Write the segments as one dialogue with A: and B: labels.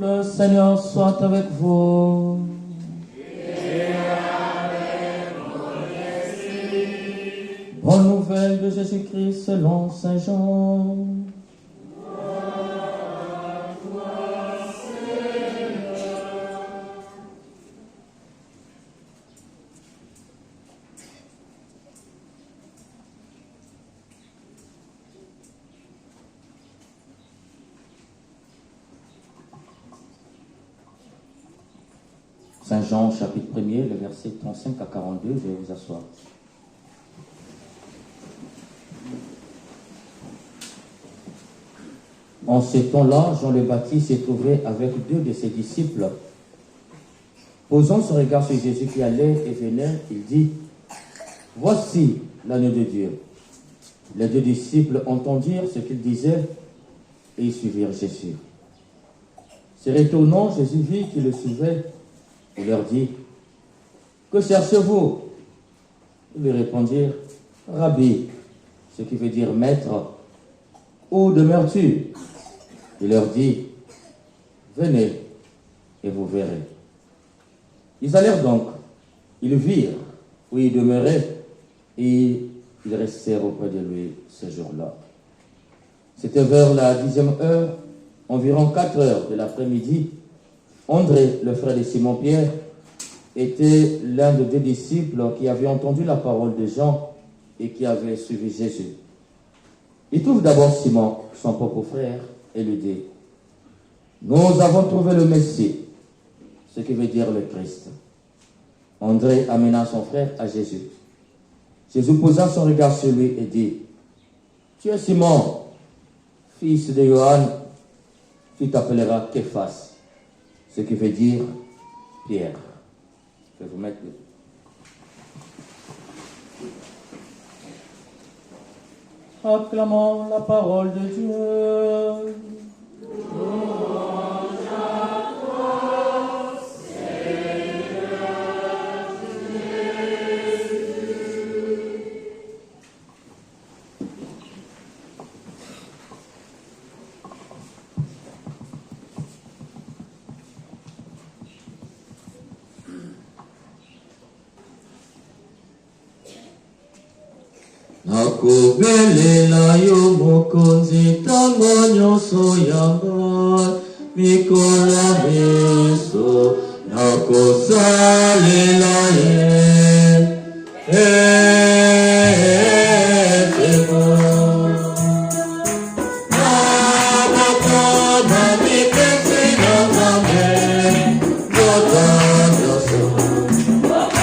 A: Le Seigneur soit avec vous.
B: Et avec mon esprit.
A: Bonne nouvelle de Jésus-Christ selon Saint Jean. Saint Jean, chapitre 1er, le verset 35 à 42, je vais vous asseoir. En ce temps-là, Jean le Baptiste s'est trouvé avec 2 de ses disciples. Posant son regard sur Jésus qui allait et venait, il dit, « Voici l'agneau de Dieu. » Les 2 disciples entendirent ce qu'il disait et ils suivirent Jésus. Se retournant, Jésus vit qu'ils le suivaient. Il leur dit, « Que cherchez-vous » Ils lui répondirent, « Rabbi », ce qui veut dire maître, « où demeures-tu » Il leur dit, « Venez et vous verrez. » Ils allèrent donc, ils virent où il demeurait et ils restèrent auprès de lui ce jour-là. C'était vers la 10e heure, environ 4 heures de l'après-midi. André, le frère de Simon-Pierre, était l'un des 2 disciples qui avait entendu la parole de Jean et qui avait suivi Jésus. Il trouve d'abord Simon, son propre frère, et lui dit, « Nous avons trouvé le Messie, ce qui veut dire le Christ. » André amena son frère à Jésus. Jésus posa son regard sur lui et dit, « Tu es Simon, fils de Johann, tu t'appelleras Képhas. » Ce qui veut dire Pierre. Je vais vous mettre le... Acclamons la parole de Dieu.
C: Nakubelela yo mokonzi tango nyonso yanga mikola miso nakosalela ye c'est bon nabokoma mipesi na nzambe nyonso nyonso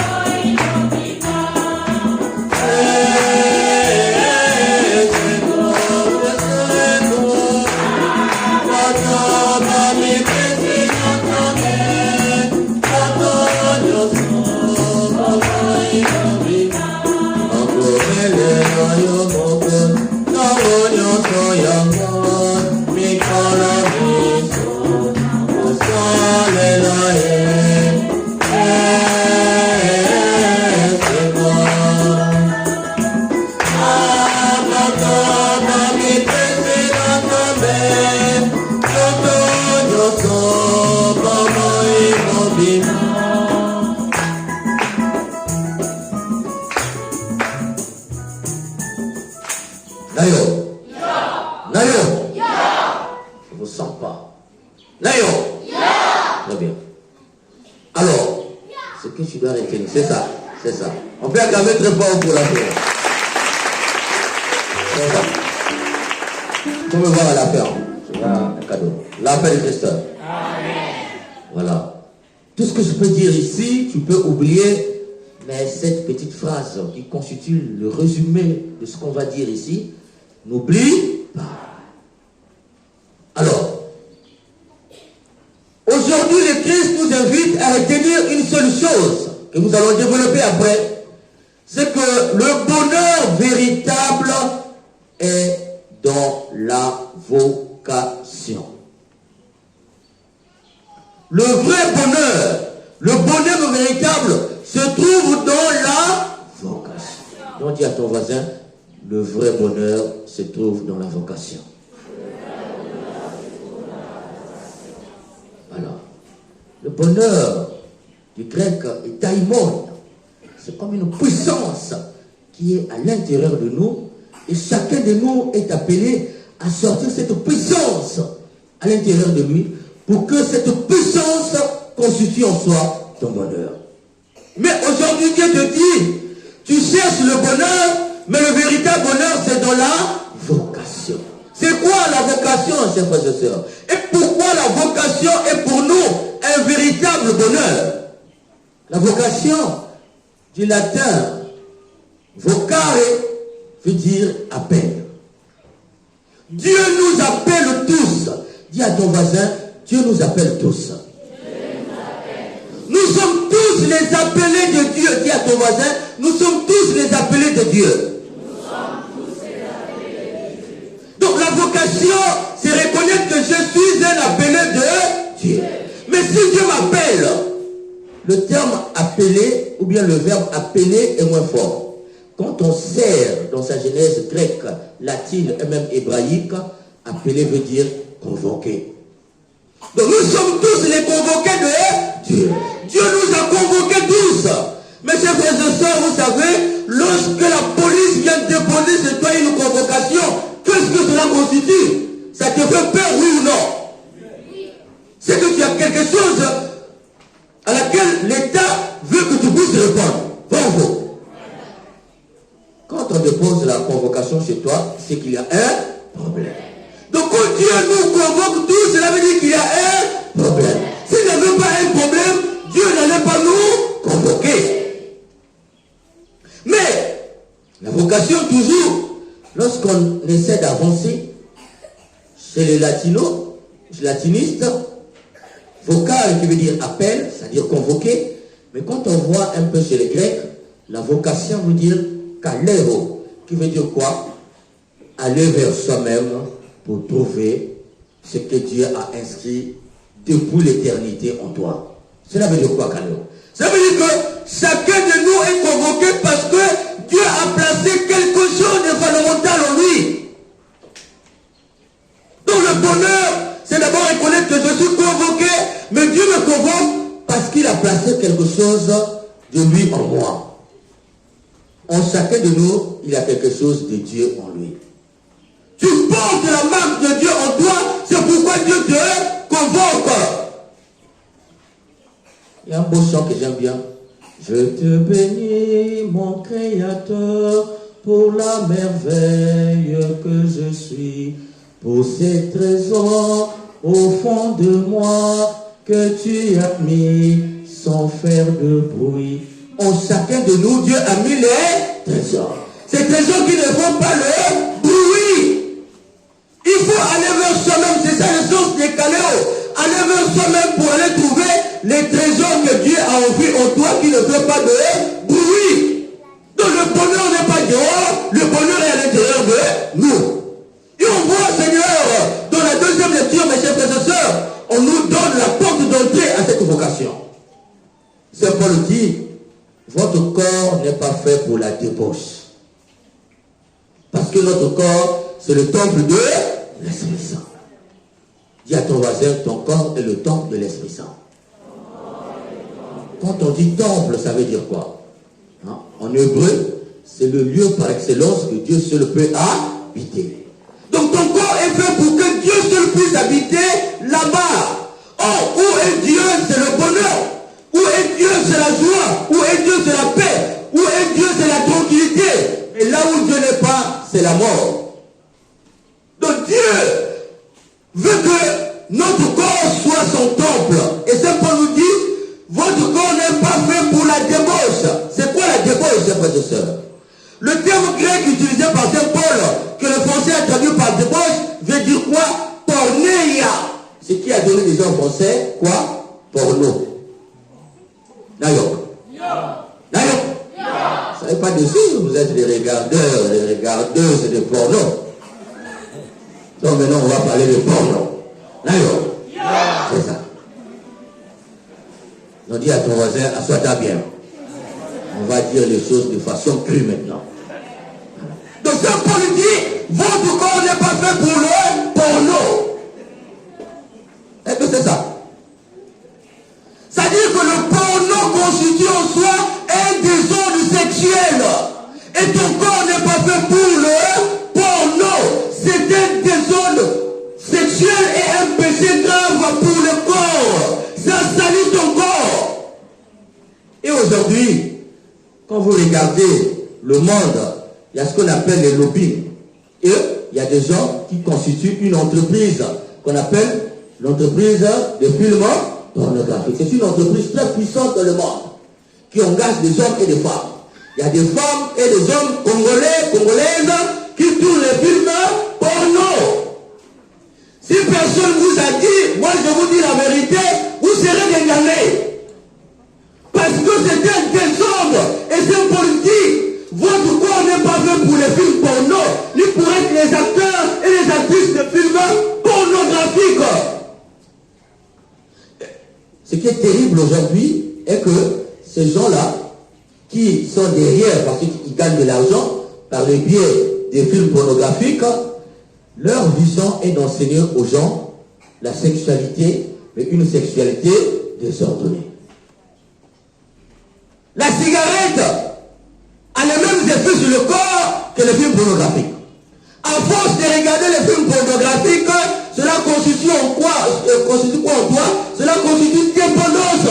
C: C'est ça, c'est ça. On peut acclamer très fort pour la prière. C'est ça. Tu peux me voir à la ferme. C'est un cadeau. La paix de Christ. Amen. Voilà. Tout ce que je peux dire ici, tu peux oublier, mais cette petite phrase qui constitue le résumé de ce qu'on va dire ici, n'oublie pas. Alors, aujourd'hui, le Christ nous invite à retenir une seule chose que nous allons développer après, c'est que le bonheur véritable est dans la vocation. Le vrai bonheur, le bonheur véritable se trouve dans la vocation. Donc dis à ton voisin, le vrai bonheur se trouve dans la vocation. bonheur du grec est daimon. C'est comme une puissance qui est à l'intérieur de nous. Et chacun de nous est appelé à sortir cette puissance à l'intérieur de lui pour que cette puissance constitue en soi ton bonheur. Mais aujourd'hui, Dieu te dit, tu cherches le bonheur, mais le véritable bonheur, c'est dans la vocation. C'est quoi la vocation, chers frères et sœurs? Et pourquoi la vocation est pour nous un véritable bonheur? La vocation, du latin, vocare, veut dire appel. Dieu nous appelle tous. Dis à ton voisin, Dieu nous appelle tous. Nous sommes tous les appelés de Dieu. Dis à ton voisin, nous sommes tous les appelés de Dieu. Donc la vocation, c'est reconnaître que je suis un appelé de Dieu. Mais si Dieu m'appelle, le terme appelé, ou bien le verbe appeler est moins fort. Quand on sert dans sa genèse grecque, latine et même hébraïque, appeler veut dire convoquer. Donc nous sommes tous les convoqués de Dieu. Dieu nous a convoqués tous. Mais chers frères et sœurs, vous savez, lorsque la police vient déposer sur toi une convocation, qu'est-ce que cela constitue? Ça te fait peur, oui ou non? C'est que tu as quelque chose à laquelle l'État veut que tu puisses répondre. Bravo. Quand on dépose la convocation chez toi, c'est qu'il y a un problème. Donc quand Dieu nous convoque tous, cela veut dire qu'il y a un problème. S'il n'y avait pas un problème, Dieu n'allait pas nous convoquer. Mais la vocation toujours, lorsqu'on essaie d'avancer chez les latinistes, vocal qui veut dire appel, c'est-à-dire convoquer. Mais quand on voit un peu chez les Grecs, la vocation veut dire kaleo, qui veut dire quoi? Aller vers soi-même pour trouver ce que Dieu a inscrit depuis l'éternité en toi. Cela veut dire quoi, kaleo? Cela veut dire que chacun de nous est convoqué parce que Dieu a placé quelque chose de fondamental en lui. Donc le bonheur, c'est d'abord reconnaître que je suis convoqué, mais Dieu me convoque parce qu'il a placé quelque chose de lui en moi. En chacun de nous, il y a quelque chose de Dieu en lui. Tu portes la marque de Dieu en toi, c'est pourquoi Dieu te convoque. Il y a un beau chant que j'aime bien. Je te bénis, mon Créateur, pour la merveille que je suis, pour ces trésors au fond de moi que tu as mis sans faire de bruit. En chacun de nous, Dieu a mis les trésors. Ces trésors qui ne font pas le bruit. Il faut aller vers soi-même. C'est ça le sens des caléos. Aller vers soi-même pour aller trouver les trésors que Dieu a offris en toi qui ne font pas de bruit. Donc le bonheur n'est pas dehors, le bonheur est à l'intérieur de nous. Et on voit, Seigneur, dans la deuxième lecture, mes chers frères et sœurs, on nous donne la porte d'entrée à cette vocation. Saint Paul dit, votre corps n'est pas fait pour la débauche. Parce que notre corps, c'est le temple de l'Esprit Saint. Dis à ton voisin, ton corps est le temple de l'Esprit Saint. Quand on dit temple, ça veut dire quoi? En hébreu, c'est le lieu par excellence que Dieu seul peut habiter. Donc ton corps est fait pour que Dieu seul puisse habiter là-bas. Or, où est Dieu, c'est le bonheur. Où est Dieu, c'est la joie. Où est Dieu, c'est la paix. Où est Dieu, c'est la tranquillité. Et là où Dieu n'est pas, c'est la mort. Donc Dieu veut que notre corps soit son temple. Et Saint Paul nous dit, votre corps n'est pas fait pour la débauche. C'est quoi la débauche, chers frères et sœurs? Le terme grec utilisé par Saint Paul, que le français a traduit par débauche, veut dire quoi? Porneia. Ce qui a donné déjà en français, quoi? Porno. Nayok. Nayok. Vous ne savez pas dessus, vous êtes des regardeurs, des regardeuses de porno. Donc maintenant on va parler de porno. Nayok. C'est ça. On dit à ton voisin, assois-toi bien. On va dire les choses de façon crue maintenant. Donc Saint Paul dit, votre corps n'est pas fait pour le porno. Est-ce que c'est ça? toi un désordre sexuel. Et ton corps n'est pas fait pour le porno. C'est un désordre sexuel et un péché grave pour le corps. Ça salit ton corps. Et aujourd'hui, quand vous regardez le monde, il y a ce qu'on appelle les lobbies. Et il y a des gens qui constituent une entreprise qu'on appelle l'entreprise de films pornographiques. C'est une entreprise très puissante dans le monde qui engage des hommes et des femmes. Il y a des femmes et des hommes congolais, congolaises qui tournent les films porno. Si personne vous a dit, moi je vous dis la vérité, vous serez engagnés. Parce que c'est un désordre et c'est politique. Votre corps n'est pas fait pour les films porno, ni pour être les acteurs et les actrices de films pornographiques. Ce qui est terrible aujourd'hui est que ces gens-là, qui sont derrière parce qu'ils gagnent de l'argent par le biais des films pornographiques, leur vision est d'enseigner aux gens la sexualité, mais une sexualité désordonnée. La cigarette a les mêmes effets sur le corps que les films pornographiques. À force de regarder les films pornographiques, cela constitue en quoi? Constitue quoi en toi? Cela constitue une dépendance.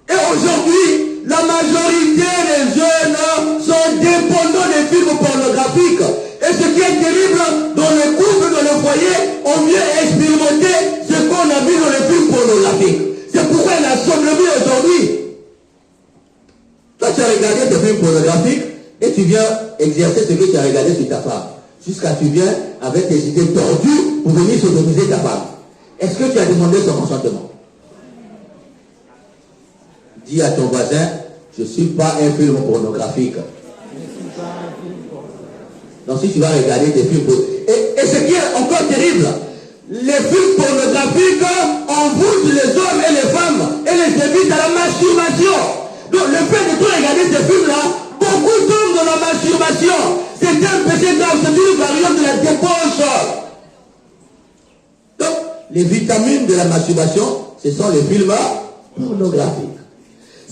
C: Et aujourd'hui, la majorité des jeunes sont dépendants des films pornographiques. Et ce qui est terrible, dans les couples, dans le foyer, on vient expérimenter ce qu'on a vu dans les films pornographiques. C'est pourquoi la sodomie aujourd'hui. Toi, tu as regardé des films pornographiques et tu viens exercer ce que tu as regardé sur ta femme. Jusqu'à ce que tu viens avec tes idées tordues pour venir sodomiser ta femme. Est-ce que tu as demandé son consentement? Dis à ton voisin, je ne suis pas un film pornographique. Donc si tu vas regarder des films pornographiques. Et ce qui est encore terrible, les films pornographiques envoûtent les hommes et les femmes et les invitent à la masturbation. Donc le fait de tout regarder ces films-là, beaucoup tombent dans la masturbation. C'est un péché grave, c'est une variante de la débauche. Donc les vitamines de la masturbation, ce sont les films pornographiques.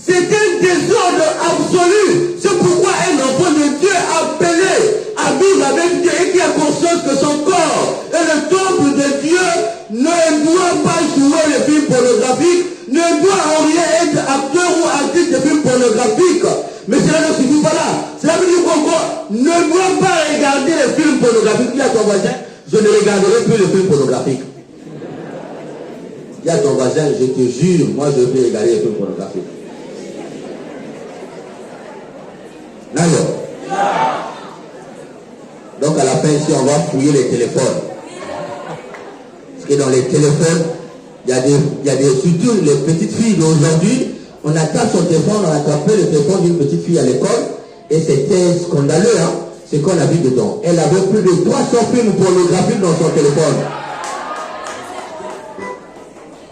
C: C'est un désordre absolu. C'est pourquoi un enfant de Dieu appelé à vivre avec Dieu et qui a conscience que son corps est le temple de Dieu ne doit pas jouer les films pornographiques, ne doit en rien être acteur ou actrice de films pornographiques. Mais cela ne suffit pas là. Cela veut dire qu'on ne doit pas regarder les films pornographiques. Dis à ton voisin, je ne regarderai plus les films pornographiques. Dis à ton voisin, je te jure, moi je vais regarder les films pornographiques. Donc à la fin ici on va fouiller les téléphones. Parce que dans les téléphones, il y a des surtout les petites filles d'aujourd'hui, on attrape son téléphone, on a attrapé le téléphone d'une petite fille à l'école, et c'était scandaleux, hein, ce qu'on a vu dedans. Elle avait plus de 300 films pornographiques dans son téléphone.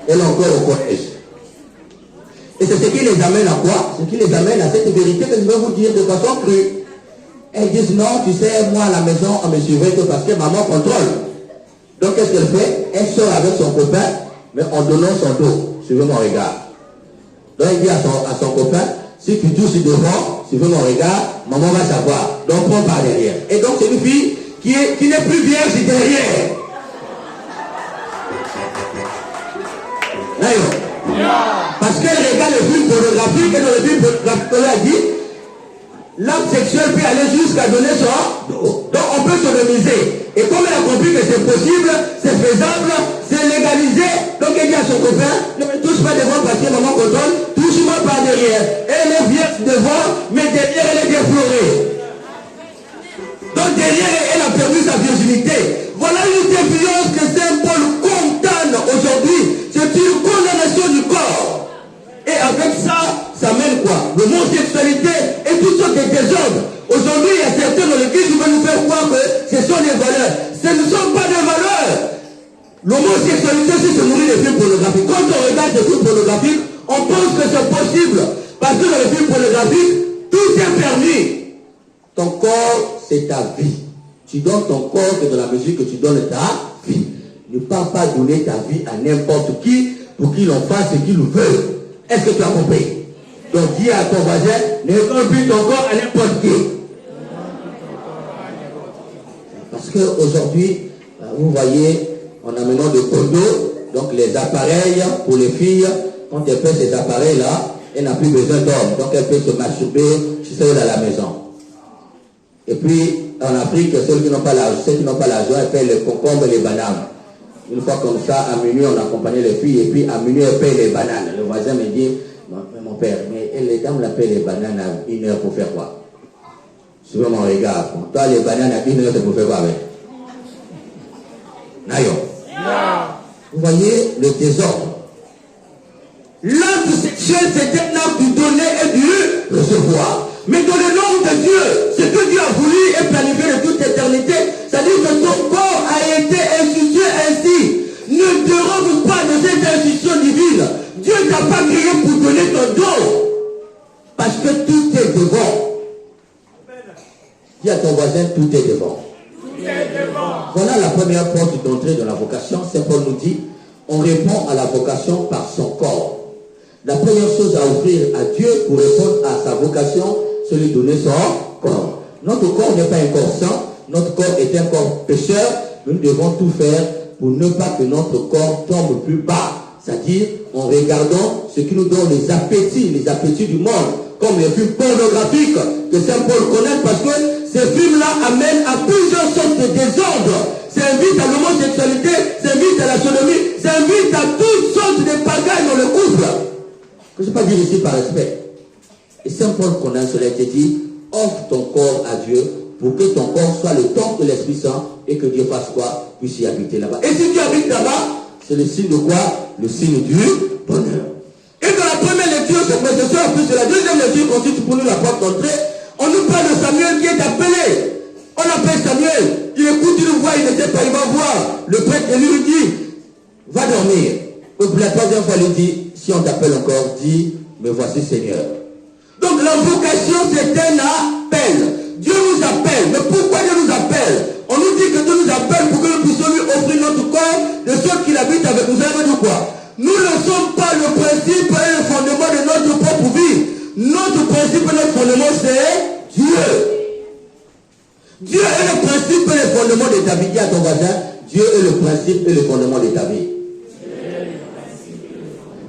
C: Elle est encore au collège. Et c'est ce qui les amène à quoi? Ce qui les amène à cette vérité que je vais vous dire de façon crue. Elles disent non, tu sais, moi à la maison, on me surveille parce que maman contrôle. Donc qu'est-ce qu'elle fait? Elle sort avec son copain, mais en donnant son dos. Suivez mon regard. Donc elle dit à son copain, si tu touches devant, suivez mon regard, maman va savoir. Donc prends par derrière. Et donc c'est une fille qui n'est plus vierge derrière. Parce qu'elle regarde les films pornographiques et dans les films pornographiques, on a dit l'acte sexuel peut aller jusqu'à donner son dos. Donc on peut sodomiser. Et comme elle a compris que c'est possible, c'est faisable, c'est légalisé, donc elle dit à son copain, ne me touche pas devant parce que maman contrôle, touche-moi par derrière. Elle est vierge devant, mais derrière elle est déflorée. Donc derrière elle a perdu sa virginité. Voilà une déviance que Saint Paul condamne aujourd'hui. C'est une condamnation du corps. Et avec ça, ça mène quoi? L'homosexualité et toutes sortes de désordres. Aujourd'hui, il y a certains dans l'église qui veulent nous faire croire que ce sont des valeurs. Ce ne sont pas des valeurs. L'homosexualité, c'est se nourrir des films pornographiques. Quand on regarde des films pornographiques, on pense que c'est possible. Parce que dans les films pornographiques, tout est permis. Ton corps, c'est ta vie. Tu donnes ton corps que dans la mesure que tu donnes ta vie. Ne pas donner ta vie à n'importe qui pour qu'il en fasse ce qu'il veut. Est-ce que tu as compris? Donc dis à ton voisin, ne donne plus ton corps à n'importe qui. Parce qu'aujourd'hui, vous voyez, on a maintenant de condos, donc les appareils pour les filles, quand elles fait ces appareils-là, elle n'a plus besoin d'hommes, donc elle peut se masturber seule à la maison. Et puis, en Afrique, ceux qui n'ont pas l'argent, elles paient les concombres et les bananes. Une fois comme ça, à minuit, on accompagnait les filles, et puis à minuit, elles payent les bananes. Le voisin me dit, mon père, mais les dames la payent les bananes à 1 heure pour faire quoi? Souvent mon regard. Toi, les bananes à 1 heure, c'est pour faire quoi avec? Nayo. Vous voyez le désordre. L'acte sexuel, c'est un acte du donner et du recevoir. Mais dans le nom de Dieu, ce que Dieu a voulu et planifié de toute éternité, c'est-à-dire que ton corps a été institué ainsi. Ne dérobe pas de cette institution divine. Dieu ne t'a pas créé pour donner ton don. Parce que tout est devant. Dis à ton voisin, tout est devant. Voilà la première porte d'entrée dans la vocation. Saint Paul nous dit, on répond à la vocation par son corps. La première chose à offrir à Dieu pour répondre à sa vocation, c'est lui donner son corps. Notre corps n'est pas un corps saint, notre corps est un corps pécheur. Nous devons tout faire pour ne pas que notre corps tombe plus bas. C'est-à-dire en regardant ce qui nous donne les appétits du monde, comme les films pornographiques que Saint Paul connaît, parce que ces films-là amènent à plusieurs sortes de désordres. Ça invite à l'homosexualité, ça invite à la sodomie, ça invite à toutes sortes de pagailles dans le couple. Que je ne vais pas dire ici par respect. Et Saint Paul connaît cela, il te dit, offre ton corps à Dieu pour que ton corps soit le temple de l'Esprit Saint et que Dieu fasse quoi? Puisse y habiter là-bas. Et si tu habites là-bas, c'est le signe de quoi? Le signe du bonheur. Et dans la première lecture, c'est précédent, puis c'est la deuxième lecture constitue pour nous la porte d'entrée. On nous parle de Samuel qui est appelé. On appelle Samuel. Il écoute, il le voit, il ne sait pas, il va voir. Le prêtre lui dit, va dormir. Et pour la troisième fois, il dit, si on t'appelle encore, dis, me voici Seigneur. Donc la vocation, c'est un appel. Dieu nous appelle. Mais pourquoi Dieu nous appelle? On nous dit que Dieu nous appelle pour que nous puissions lui offrir notre corps de ceux qui habitent avec nous. Vous savez de quoi? Nous ne sommes pas le principe et le fondement de notre propre vie. Notre principe et notre fondement, c'est Dieu. Dieu est le principe et le fondement de ta vie. Dis à ton voisin, Dieu est le principe et le fondement de ta vie.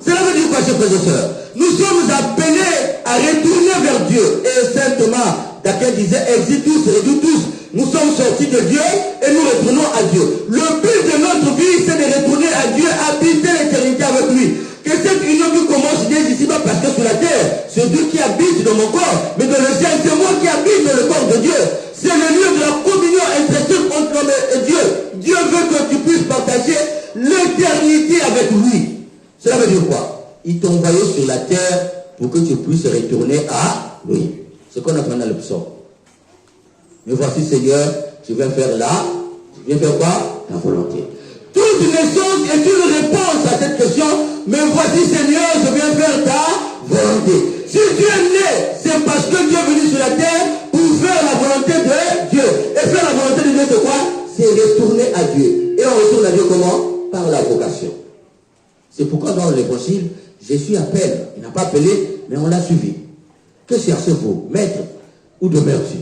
C: Cela veut dire quoi, chers frères et sœurs? Nous sommes appelés à retourner vers Dieu. Et Saint Thomas d'Aquin disait, exitus, rédutus. Nous sommes sortis de Dieu et nous retournons à Dieu. Le but de notre vie, c'est de retourner à Dieu, habiter l'éternité avec lui. Que cette union qui commence dès ici-bas, parce que sur la terre, c'est Dieu qui habite dans mon corps, mais dans le ciel, c'est moi qui habite dans le corps de Dieu. C'est le lieu de la communion intrinsèque entre l'homme et Dieu. Dieu veut que tu puisses partager l'éternité avec lui. Cela veut dire quoi? Il t'a envoyé sur la terre pour que tu puisses retourner à lui. C'est ce qu'on apprend dans le psaume. Mais voici Seigneur, tu viens faire là, tu viens faire quoi? Ta volonté. Toute naissance est une réponse à cette question. Mais voici Seigneur, je viens faire ta volonté. Si tu es né, c'est parce que Dieu est venu sur la terre pour faire la volonté de Dieu. Et faire la volonté de Dieu, c'est quoi? C'est retourner à Dieu. Et on retourne à Dieu comment? Par la vocation. C'est pourquoi dans l'évangile, Jésus appelle. Il n'a pas appelé, mais on l'a suivi. Que cherchez-vous, maître? Où demeures-tu?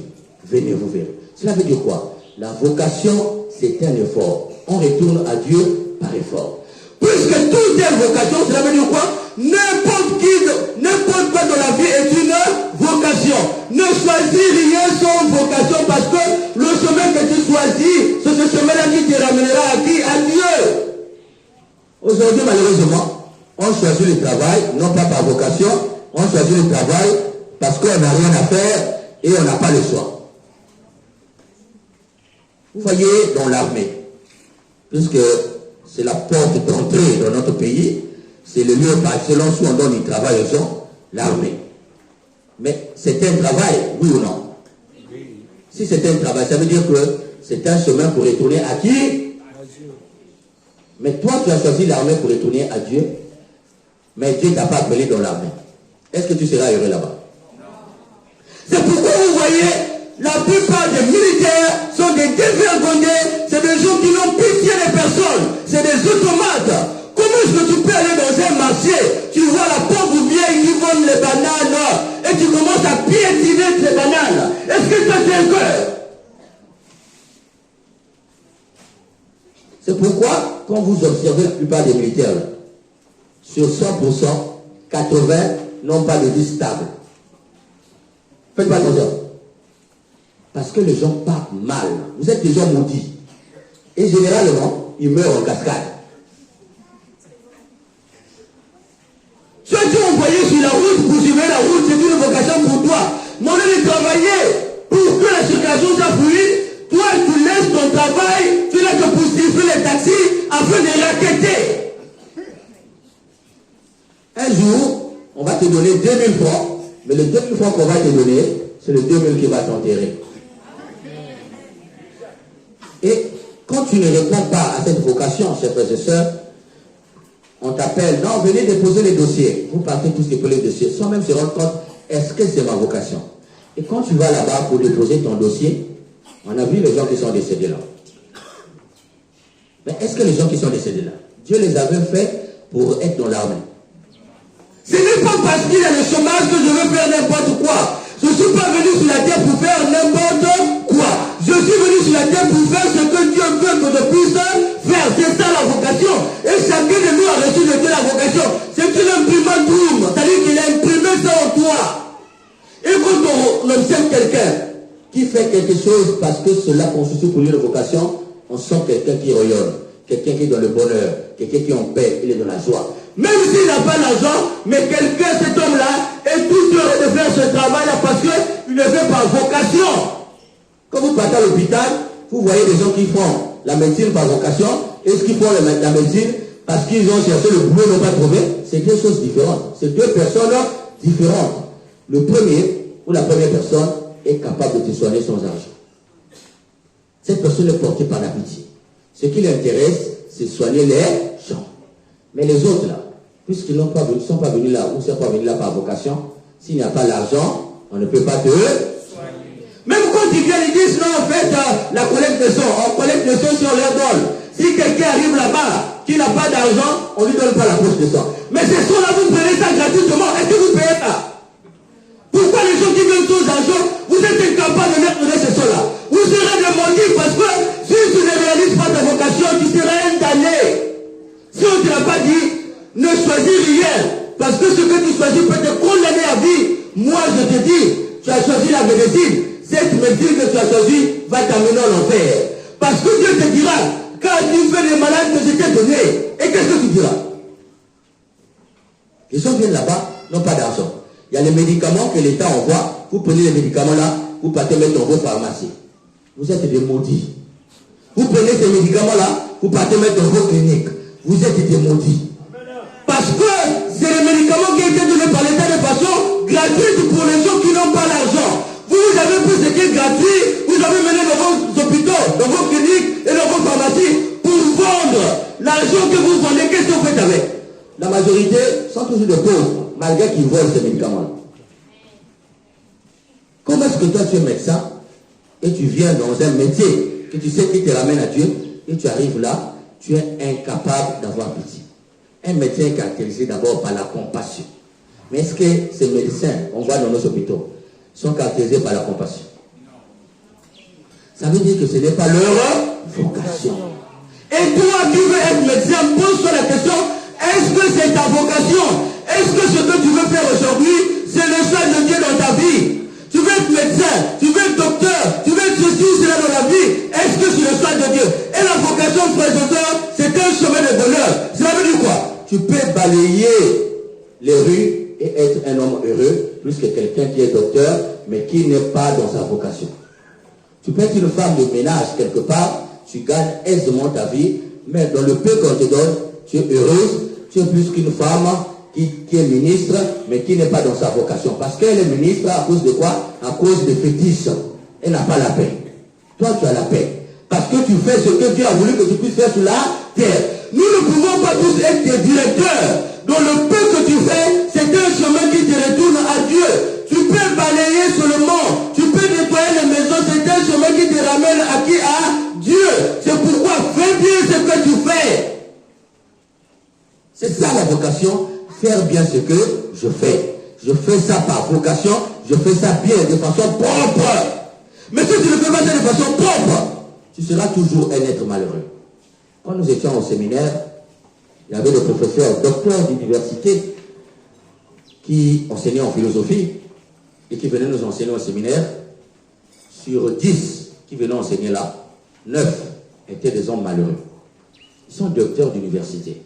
C: Venez, vous verrez. Cela veut dire quoi? La vocation, c'est un effort. On retourne à Dieu par effort. Puisque tout est vocation, cela veut dire quoi? N'importe quoi dans la vie est une vocation. Ne choisis rien sans vocation, parce que le chemin que tu choisis, c'est ce chemin-là qui te ramènera à qui? À Dieu. Aujourd'hui, malheureusement, on choisit le travail, non pas par vocation, on choisit le travail parce qu'on n'a rien à faire et on n'a pas le choix. Vous voyez, dans l'armée, puisque c'est la porte d'entrée dans notre pays, c'est le lieu par excellence où on donne du travail aux gens, l'armée. Mais c'est un travail, oui ou non? Si c'est un travail, ça veut dire que c'est un chemin pour retourner à qui? À Dieu. Mais toi, tu as choisi l'armée pour retourner à Dieu, mais Dieu ne t'a pas appelé dans l'armée. Est-ce que tu seras heureux là-bas? C'est pourquoi vous voyez, la plupart des militaires sont des dévergondés, c'est des gens qui n'ont pitié des personnes, c'est des automates. Comment est-ce que tu peux aller dans un marché, tu vois la pauvre vieille qui vend les bananes, C'est pourquoi, quand vous observez la plupart des militaires, là, sur 100%, 80 n'ont pas de vie stable. Faites pas attention. Parce que les gens partent mal. Vous êtes des gens maudits. Et généralement, ils meurent en cascade. Ceux qui ont envoyé sur la route pour suivre la route, c'est une vocation pour toi. Mon avis de travailler pour que la circulation soit fluide. Toi, tu laisses ton travail, tu n'as que pour siffler les taxis afin de raqueter. Un jour, on va te donner 2000 francs, mais le 2000 francs qu'on va te donner, c'est le 2000 qui va t'enterrer. Et quand tu ne réponds pas à cette vocation, chers frères et sœurs, on t'appelle, non, venez déposer les dossiers. Vous partez tous déposer les dossiers, sans même se rendre compte, est-ce que c'est ma vocation? Et quand tu vas là-bas pour déposer ton dossier, on a vu les gens qui sont décédés là. Mais est-ce que les gens qui sont décédés là, Dieu les avait faits pour être dans l'armée? Ce n'est pas parce qu'il y a le chômage que je veux faire n'importe quoi. Je ne suis pas venu sur la terre pour faire n'importe quoi. Je suis venu sur la terre pour faire ce que Dieu veut que je puisse faire. C'est ça la vocation. Et chacun de nous a reçu de Dieu la vocation. C'est une imprimante double. C'est-à-dire qu'il a imprimé ça en toi. Et quand on observe quelqu'un qui fait quelque chose parce que cela constitue pour lui une vocation, on sent quelqu'un qui rayonne, quelqu'un qui est dans le bonheur, quelqu'un qui est en paix, il est dans la joie. Même s'il n'a pas l'argent, mais quelqu'un, cet homme-là, est tout heureux de faire ce travail-là parce qu'il le fait par vocation. Quand vous partez à l'hôpital, vous voyez des gens qui font la médecine par vocation et ceux qui font la médecine parce qu'ils ont cherché le boulot et n'ont pas trouvé. C'est deux choses différentes. C'est deux personnes différentes. Le premier, ou la première personne, est capable de te soigner sans argent. Cette personne est portée par la pitié. Ce qui l'intéresse, c'est soigner les gens. Mais les autres là, puisqu'ils ne sont pas venus là, ou ne sont pas venus là par vocation, s'il n'y a pas l'argent, on ne peut pas te soigner. Même quand ils viennent, ils disent non, en fait, la collecte de son, on collecte de son sur leur donne. Si quelqu'un arrive là-bas, qui n'a pas d'argent, on ne lui donne pas la poche de sang. Mais ces sons-là, vous prenez ça gratuitement, est-ce que vous payez ça? Pourquoi les gens qui viennent sans argent, vous êtes incapables de leur donner ces sons-là? Vous serez demandés parce que si tu ne réalises pas ta vocation, tu seras un damné. Si on ne te l'a pas dit, ne choisis rien. Parce que ce que tu choisis peut te condamner à vie. Moi, je te dis, tu as choisi la médecine. Cette médecine que tu as choisie va t'amener en enfer. Parce que Dieu te dira, quand tu fais les malades que je t'ai donnés, et qu'est-ce que tu diras? Les gens viennent là-bas, n'ont pas d'argent. Il y a les médicaments que l'État envoie. Vous prenez les médicaments là, vous partez mettre dans vos pharmacies. Vous êtes des maudits. Vous prenez ces médicaments là, vous partez mettre dans vos cliniques. Vous êtes des maudits. Parce que c'est les médicaments qui ont été donnés par l'État de façon gratuite pour les gens qui n'ont pas l'argent. Vous avez pris ce qui est gratuit, vous avez mené dans vos hôpitaux, dans vos cliniques et dans vos pharmacies pour vendre l'argent que vous vendez. Qu'est-ce que vous faites avec? La majorité sont toujours des pauvres, malgré qu'ils volent ces médicaments-là. Comment est-ce que toi tu es médecin et tu viens dans un métier que tu sais qui te ramène à Dieu et tu arrives là, tu es incapable d'avoir pitié. Un médecin est caractérisé d'abord par la compassion. Mais est-ce que ces médecins, on voit dans nos hôpitaux, sont caractérisés par la compassion? Ça veut dire que ce n'est pas leur vocation. Et toi qui veux être médecin, pose-toi la question, est-ce que c'est ta vocation? Est-ce que ce que tu veux faire aujourd'hui, c'est le choix de Dieu dans ta vie? Tu veux être médecin, tu veux être docteur, tu veux être ceci ou cela dans la vie. Est-ce que c'est le choix de Dieu? Et la vocation, frère et sœurs, c'est un chemin de bonheur. Cela veut dire quoi? Tu peux balayer les rues et être un homme heureux, plus que quelqu'un qui est docteur, mais qui n'est pas dans sa vocation. Tu peux être une femme de ménage quelque part, tu gagnes aisément ta vie, mais dans le peu qu'on te donne, tu es heureuse, tu es plus qu'une femme qui est ministre, mais qui n'est pas dans sa vocation. Parce qu'elle est ministre à cause de quoi? À cause des fétiches. Elle n'a pas la paix. Toi, tu as la paix. Parce que tu fais ce que Dieu a voulu que tu puisses faire sur la terre. Nous ne pouvons pas tous être des directeurs. Dans le peu que tu fais, c'est un chemin qui te retourne à Dieu. Tu peux balayer seulement, tu peux nettoyer les maisons, c'est un chemin qui te ramène à qui? À Dieu. C'est pourquoi fais bien ce que tu fais. C'est ça la vocation. Faire bien ce que je fais. Je fais ça par vocation, je fais ça bien, de façon propre. Mais si tu ne fais pas ça de façon propre, tu seras toujours un être malheureux. Quand nous étions au séminaire, il y avait des professeurs, docteurs d'université qui enseignaient en philosophie et qui venaient nous enseigner au séminaire. Sur 10 qui venaient enseigner là, 9 étaient des hommes malheureux. Ils sont docteurs d'université.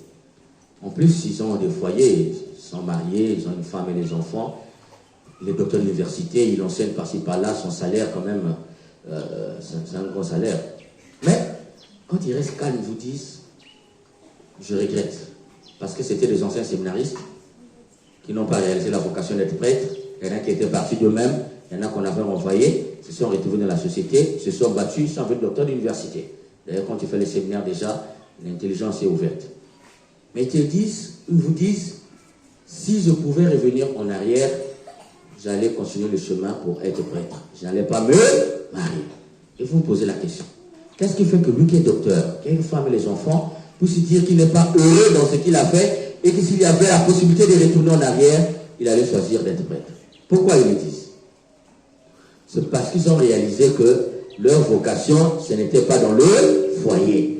C: En plus, ils ont des foyers, ils sont mariés, ils ont une femme et des enfants. Les docteurs d'université, ils enseignent par-ci par-là, son salaire quand même, c'est un gros salaire. Mais quand ils restent calmes, ils vous disent, je regrette. Parce que c'était des anciens séminaristes qui n'ont pas réalisé la vocation d'être prêtres. Il y en a qui étaient partis d'eux-mêmes, il y en a qu'on avait envoyés, se sont retrouvés dans la société, se sont battus, sont devenus docteurs d'université. D'ailleurs, quand tu fais les séminaires déjà, l'intelligence est ouverte. Mais ils vous disent, si je pouvais revenir en arrière, j'allais continuer le chemin pour être prêtre. Je n'allais pas me marier. Et vous me posez la question. Qu'est-ce qui fait que lui qui est docteur, qui a une femme et les enfants, puisse dire qu'il n'est pas heureux dans ce qu'il a fait et que s'il y avait la possibilité de retourner en arrière, il allait choisir d'être prêtre? Pourquoi ils le disent? C'est parce qu'ils ont réalisé que leur vocation, ce n'était pas dans le foyer.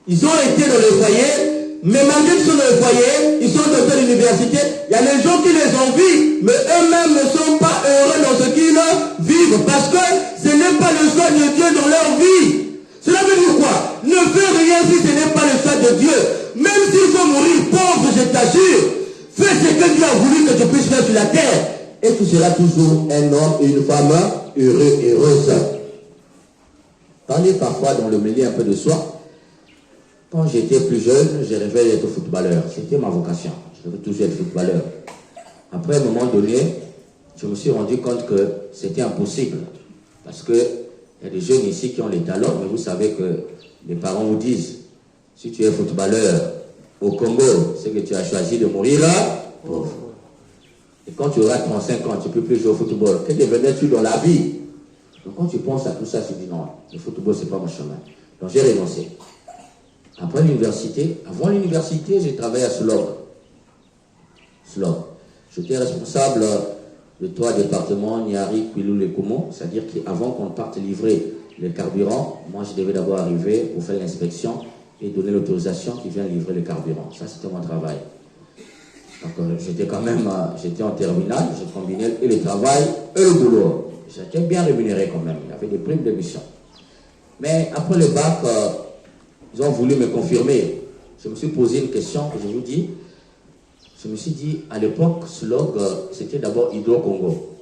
C: Ils ont été dans le foyer, mais malgré qu'ils sont dans le foyer, ils sont docteurs d'université, il y a des gens qui les envient, mais eux-mêmes ne sont pas heureux dans ce qu'ils vivent, parce que ce n'est pas le choix de Dieu dans leur vie. Cela veut dire quoi? Ne fais rien si ce n'est pas le choix de Dieu. Même s'il faut mourir pauvre, je t'assure, fais ce que Dieu a voulu que tu puisses faire sur la terre. Et tu seras toujours un homme et une femme heureux et heureuse. Parlez parfois dans le milieu un peu de soi. Quand j'étais plus jeune, je rêvais d'être footballeur. C'était ma vocation. Je rêvais toujours être footballeur. Après, à un moment donné, je me suis rendu compte que c'était impossible. Parce que il y a des jeunes ici qui ont les talents, mais vous savez que les parents vous disent, si tu es footballeur au Congo, c'est que tu as choisi de mourir pauvre. Et quand tu auras 35 ans, tu ne peux plus jouer au football. Que devenais-tu dans la vie? Donc quand tu penses à tout ça, tu dis non, le football, ce n'est pas mon chemin. Donc j'ai renoncé. Après l'université, avant l'université, j'ai travaillé à Slog. J'étais responsable de 3 départements, Niari, Kouilou et Koumou. C'est-à-dire qu'avant qu'on parte livrer les carburants, moi je devais d'abord arriver pour faire l'inspection et donner l'autorisation qui vient livrer les carburants. Ça, c'était mon travail. Donc j'étais en terminale, je combinais et le travail et le boulot. J'étais bien rémunéré quand même, il y avait des primes de mission. Mais après le bac, ils ont voulu me confirmer. Je me suis posé une question que je vous dis. Je me suis dit, à l'époque, Slog, c'était d'abord Hydro-Congo.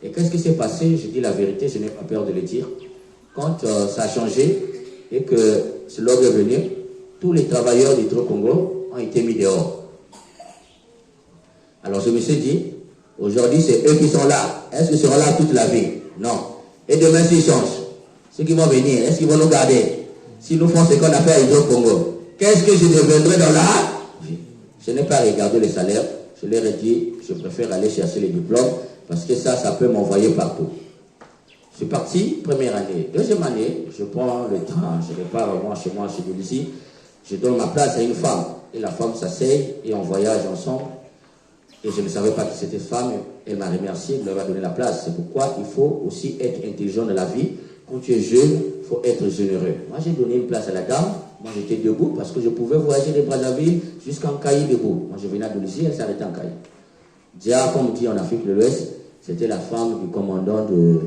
C: Et qu'est-ce qui s'est passé? Je dis la vérité, je n'ai pas peur de le dire. Quand ça a changé et que Slog est venu, tous les travailleurs d'Hydro-Congo ont été mis dehors. Alors je me suis dit, aujourd'hui c'est eux qui sont là. Est-ce qu'ils seront là toute la vie? Non. Et demain s'ils changent, ceux qui vont venir, est-ce qu'ils vont nous garder? Si nous font ce qu'on a fait à Hydro-Congo, qu'est-ce que je deviendrai dans la vie? Je n'ai pas regardé les salaires. Je leur ai dit, je préfère aller chercher les diplômes parce que ça peut m'envoyer partout. Je suis parti, première année. Deuxième année, je prends le train, je repars chez moi, chez Boulisi. Je donne ma place à une femme. Et la femme s'asseye et on voyage ensemble. Et je ne savais pas que c'était femme. Elle m'a remercié, elle m'a donné la place. C'est pourquoi il faut aussi être intelligent dans la vie. Quand tu es jeune, il faut être généreux. Moi, j'ai donné une place à la dame. Moi, j'étais debout parce que je pouvais voyager de Brazzaville jusqu'en Caï debout. Moi, je venais à Doulissi, elle s'arrêtait en Caï. Dia, comme on dit en Afrique de l'Ouest, c'était la femme du commandant de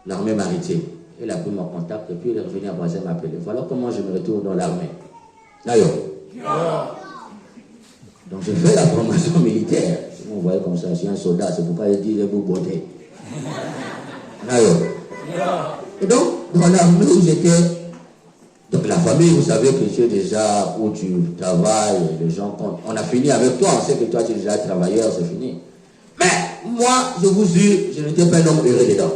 C: l'armée maritime. Elle a pris mon contact et puis elle est revenue à Brazzaville m'appeler. Voilà comment je me retrouve dans l'armée. D'ailleurs. Donc, je fais la formation militaire. Si vous voyez comme ça, je suis un soldat, c'est pourquoi je dis, je vous beauté. D'ailleurs. Et donc, dans l'armée où j'étais, donc la famille, vous savez que tu es déjà où tu travailles, les gens comptent. On a fini avec toi, on sait que toi tu es déjà travailleur, c'est fini. Mais moi, je vous jure, je n'étais pas un homme heureux dedans.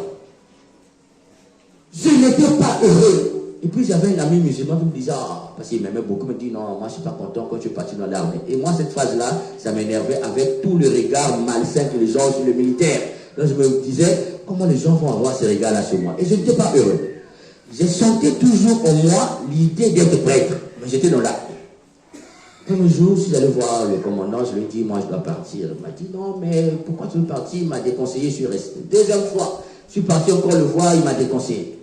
C: Je n'étais pas heureux. Et puis j'avais un ami musulman qui me disait, parce qu'il m'aimait beaucoup, me dit non, moi je ne suis pas content quand tu es parti dans l'armée. Et moi cette phase-là, ça m'énervait avec tout le regard malsain que les gens ont sur le militaire. Donc je me disais, comment les gens vont avoir ce regard-là sur moi? Et je n'étais pas heureux. J'ai senti toujours en moi l'idée d'être prêtre. Mais j'étais dans l'armée. Un jour, si j'allais voir le commandant, je lui ai dit, moi je dois partir. Il m'a dit, non, mais pourquoi tu veux partir? Il m'a déconseillé, je suis resté. Deuxième fois, je suis parti encore le voir, il m'a déconseillé.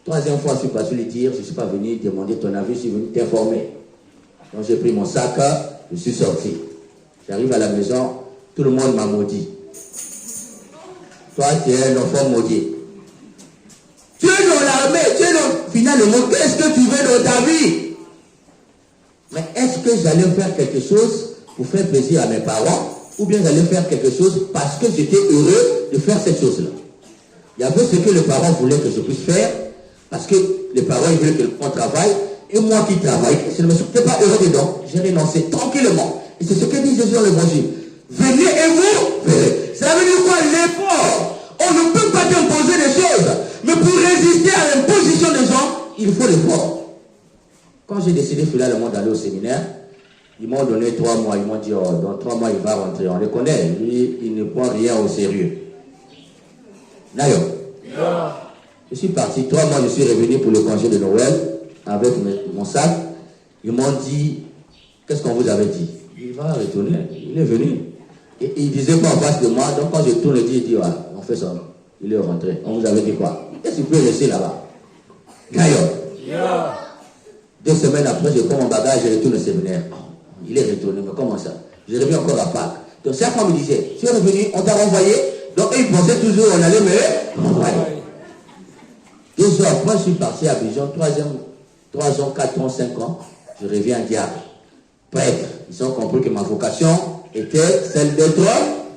C: Troisième fois, je suis passé lui dire, je ne suis pas venu demander ton avis, je suis venu t'informer. Donc j'ai pris mon sac, je suis sorti. J'arrive à la maison, tout le monde m'a maudit. Toi, tu es un enfant maudit. Tu es dans l'armée, tu es dans... Finalement, qu'est-ce que tu veux dans ta vie? Mais est-ce que j'allais faire quelque chose pour faire plaisir à mes parents, ou bien j'allais faire quelque chose parce que j'étais heureux de faire cette chose-là? Il y avait ce que les parents voulaient que je puisse faire, parce que les parents ils voulaient qu'on travaille, et moi qui travaille, je ne me sentais pas heureux dedans, j'ai renoncé tranquillement. Et c'est ce que dit Jésus dans l'évangile. Venez et vous verrez. Ça veut dire quoi? L'effort. On ne peut pas t'imposer des choses, mais pour résister à l'imposition des gens, il faut l'effort. Quand j'ai décidé finalement d'aller au séminaire, ils m'ont donné 3 mois. Ils m'ont dit, oh, dans 3 mois, il va rentrer. On le connaît. Lui, il ne prend rien au sérieux. D'ailleurs, je suis parti. 3 mois, je suis revenu pour le congé de Noël avec mon sac. Ils m'ont dit, qu'est-ce qu'on vous avait dit? Il va retourner. Il est venu. Et il ne disait pas en face de moi. Donc quand je tourne, il dit, ouais, on fait ça. Il est rentré. On vous avait dit quoi? Qu'est-ce qu'il peut rester là-bas? D'ailleurs. 2 semaines après, je prends mon bagage et je retourne au séminaire. Il est retourné, mais comment ça? Je reviens encore à Pâques. Donc chaque fois, il me disait, tu es revenu, on t'a renvoyé. Donc ils pensaient toujours, on allait me renvoyer. 2 ans après, je suis parti à Abidjan, 3 ans, 4 ans, 5 ans. Je reviens diable. Prêtre. Ils ont compris que ma vocation était celle d'être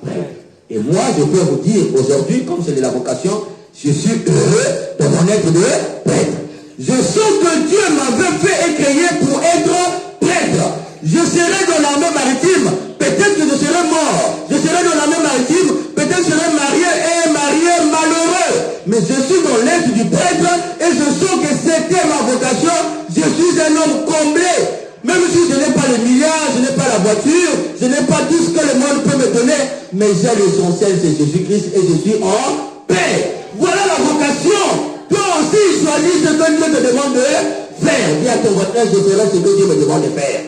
C: prêtre. Et moi, je peux vous dire aujourd'hui, comme c'est de la vocation, je suis heureux de mon être de prêtre. Je sens que Dieu m'avait fait et créé pour être prêtre. Je serai dans l'armée maritime, peut-être que je serai mort. Je serai dans l'armée maritime, peut-être que je serai marié et marié malheureux. Mais je suis dans l'être du prêtre et je sens que c'était ma vocation. Je suis un homme comblé. Même si je n'ai pas les milliards, je n'ai pas la voiture, je n'ai pas tout ce que le monde peut me donner, mais j'ai l'essentiel, c'est Jésus-Christ et je suis en paix. Voilà la vocation. Toi aussi, choisis ce que Dieu te demande de faire. Dis à ton voisin, je ferai ce que Dieu me demande de faire.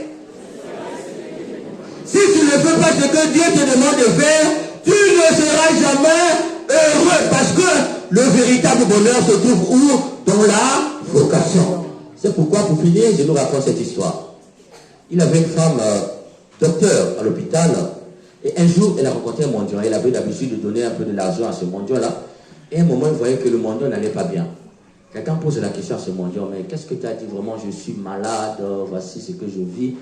C: Si tu ne fais pas ce que Dieu te demande de faire, tu ne seras jamais heureux. Parce que le véritable bonheur se trouve où? Dans la vocation. C'est pourquoi, pour finir, je nous raconte cette histoire. Il avait une femme docteur à l'hôpital. Et un jour, elle a rencontré un mendiant. Elle avait l'habitude de donner un peu de l'argent à ce mendiant-là. Et à un moment, il voyait que le mendiant n'allait pas bien. Quelqu'un pose la question à ce mendiant, mais qu'est-ce que tu as dit vraiment? Je suis malade, voici ce que je vis.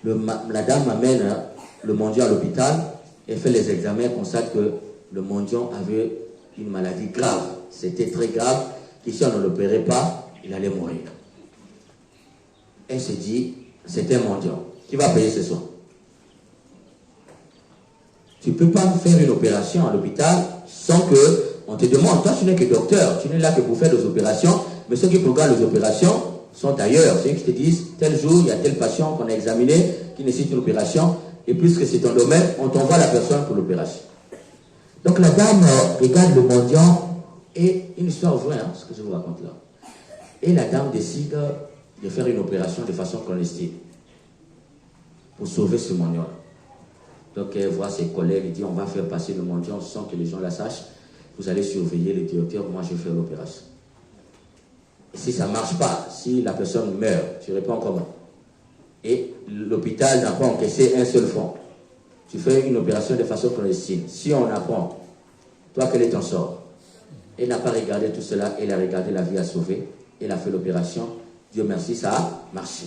C: La dame amène le mendiant à l'hôpital et fait les examens, constate que le mendiant avait une maladie grave. C'était très grave, et si on ne l'opérait pas, il allait mourir. Elle se dit, c'est un mendiant. Qui va payer ce soir? Tu ne peux pas faire une opération à l'hôpital sans que on te demande. Toi, tu n'es que docteur, tu n'es là que pour faire des opérations, mais ceux qui programment les opérations sont ailleurs. C'est eux qui te disent, tel jour, il y a tel patient qu'on a examiné, qui nécessite une opération, et puisque c'est ton domaine, on t'envoie la personne pour l'opération. Donc la dame regarde le mendiant, et une histoire vraie, ce que je vous raconte là. Et la dame décide de faire une opération de façon clandestine pour sauver ce mendiant. Donc elle voit ses collègues, elle dit, on va faire passer le mendiant sans que les gens la sachent. Vous allez surveiller le directeur, moi je vais faire l'opération. Et si ça ne marche pas, si la personne meurt, tu réponds comment? Et l'hôpital n'a pas encaissé un seul franc. Tu fais une opération de façon clandestine. Si on apprend, toi quel est ton sort? Elle n'a pas regardé tout cela, elle a regardé la vie à sauver, elle a fait l'opération, Dieu merci, ça a marché.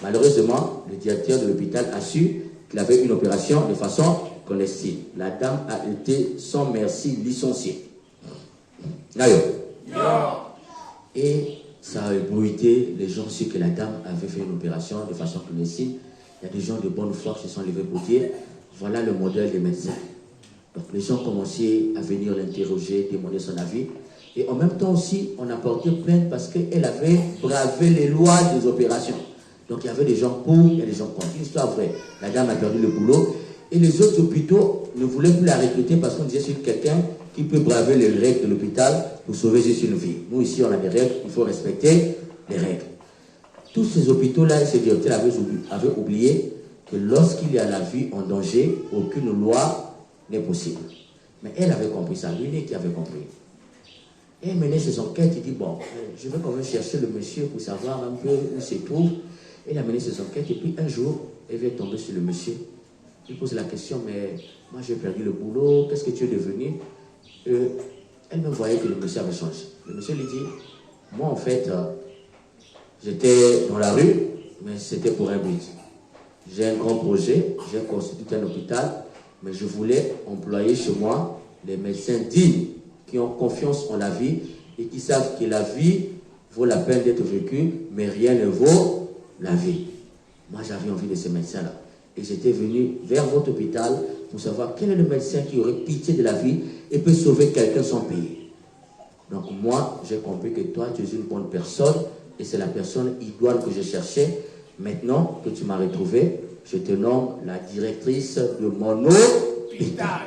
C: Malheureusement, le directeur de l'hôpital a su qu'il avait une opération de façon clandestine. La dame a été sans merci licenciée. D'ailleurs. Et ça a ébruité les gens sur que la dame avait fait une opération de façon clandestine. Il y a des gens de bonne foi qui se sont levés pour dire, voilà le modèle des médecins. Donc les gens commençaient à venir l'interroger, demander son avis. Et en même temps aussi, on a porté plainte parce qu'elle avait bravé les lois des opérations. Donc il y avait des gens pour et des gens contre. Une histoire vraie. La dame a perdu le boulot. Et les autres hôpitaux ne voulaient plus la recruter parce qu'on disait c'est quelqu'un qui peut braver les règles de l'hôpital pour sauver juste une vie. Nous ici on a des règles, il faut respecter les règles. Tous ces hôpitaux-là et ces directeurs avaient oublié que lorsqu'il y a la vie en danger, aucune loi n'est possible. Mais elle avait compris ça, l'unique qui avait compris. Et il menait ses enquêtes, il dit, bon, je vais quand même chercher le monsieur pour savoir un peu où se trouve. Et il a mené ses enquêtes, et puis un jour, il vient tomber sur le monsieur. Il pose la question, mais moi j'ai perdu le boulot, qu'est-ce que tu es devenu? Elle me voyait que le monsieur avait changé. Le monsieur lui dit, moi en fait, j'étais dans la rue, mais c'était pour un but. J'ai un grand projet, j'ai constitué un hôpital, mais je voulais employer chez moi les médecins dignes, qui ont confiance en la vie et qui savent que la vie vaut la peine d'être vécue, mais rien ne vaut la vie. Moi j'avais envie de ces médecins-là. Et j'étais venu vers votre hôpital pour savoir quel est le médecin qui aurait pitié de la vie et peut sauver quelqu'un sans payer. Donc moi, j'ai compris que toi, tu es une bonne personne et c'est la personne idoine que je cherchais. Maintenant que tu m'as retrouvé, je te nomme la directrice de mon hôpital.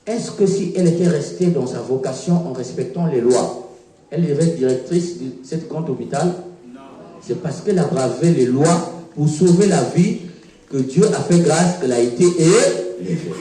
C: Est-ce que si elle était restée dans sa vocation en respectant les lois, elle devait être directrice de cet grand hôpital? Non. C'est parce qu'elle a bravé les lois pour sauver la vie que Dieu a fait grâce qu'elle a été élevée.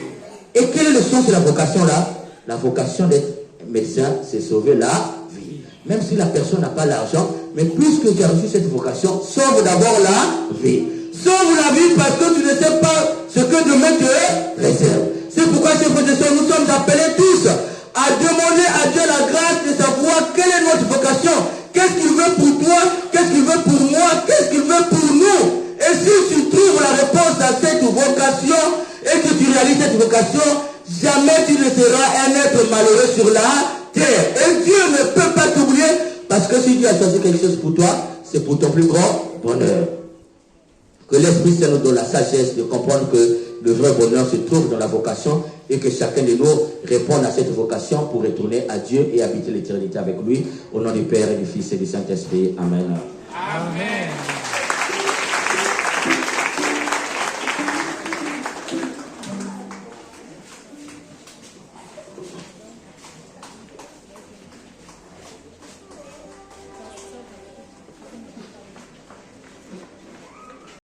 C: Et quel est le sens de la vocation là? La vocation d'être médecin, c'est sauver la vie. Même si la personne n'a pas l'argent, mais puisque tu as reçu cette vocation, sauve d'abord la vie. Sauve la vie parce que tu ne sais pas ce que demain te réserve. C'est pourquoi, chers frères et sœurs, nous sommes appelés tous à demander à Dieu la grâce de savoir quelle est notre vocation. Qu'est-ce qu'il veut pour toi? Qu'est-ce qu'il veut pour moi? Qu'est-ce qu'il veut pour nous? Et si tu trouves la réponse à cette vocation et que tu réalises cette vocation, jamais tu ne seras un être malheureux sur la terre. Et Dieu ne peut pas t'oublier parce que si Dieu a choisi quelque chose pour toi, c'est pour ton plus grand bonheur. Que l'Esprit Saint nous donne la sagesse de comprendre que le vrai bonheur se trouve dans la vocation et que chacun de nous réponde à cette vocation pour retourner à Dieu et habiter l'éternité avec lui. Au nom du Père et du Fils et du Saint-Esprit. Amen.
B: Amen.